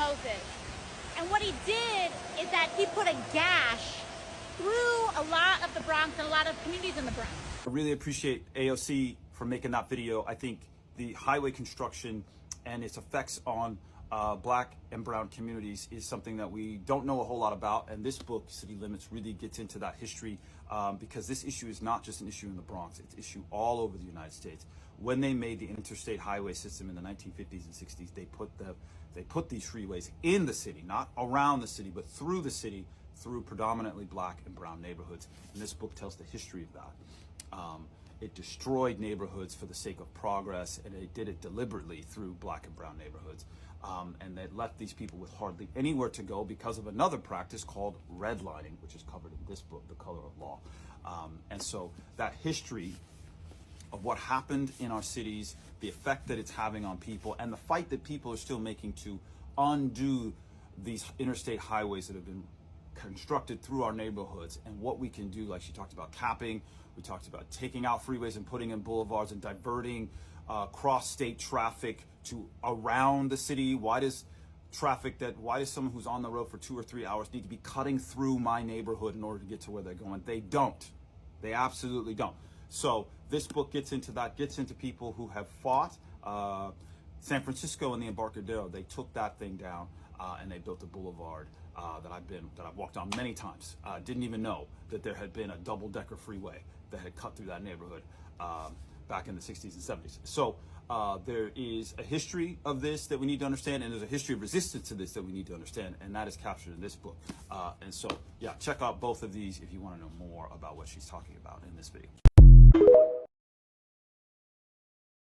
Moses. And what he did is that he put a gash through a lot of the Bronx and a lot of communities in the Bronx. I really appreciate AOC for making that video. I think the highway construction and its effects on Black and brown communities is something that we don't know a whole lot about, and this book, City Limits, really gets into that history because this issue is not just an issue in the Bronx, it's an issue all over the United States. When they made the interstate highway system in the 1950s and 60s, they put these freeways in the city, not around the city, but through the city, through predominantly Black and brown neighborhoods. And this book tells the history of that. It destroyed neighborhoods for the sake of progress, and it did it deliberately through Black and brown neighborhoods. And they left these people with hardly anywhere to go because of another practice called redlining, which is covered in this book, The Color of Law. And so that history of what happened in our cities, the effect that it's having on people, and the fight that people are still making to undo these interstate highways that have been constructed through our neighborhoods, and what we can do. Like she talked about capping, we talked about taking out freeways and putting in boulevards and diverting cross-state traffic to around the city. Why does someone who's on the road for 2 or 3 hours need to be cutting through my neighborhood in order to get to where they're going? They don't. They absolutely don't. So this book gets into that, gets into people who have fought. San Francisco and the Embarcadero, they took that thing down and they built a boulevard that I've walked on many times. Didn't even know that there had been a double-decker freeway that had cut through that neighborhood back in the 60s and 70s. So there is a history of this that we need to understand, and there's a history of resistance to this that we need to understand, and that is captured in this book. And so, yeah, check out both of these if you want to know more about what she's talking about in this video.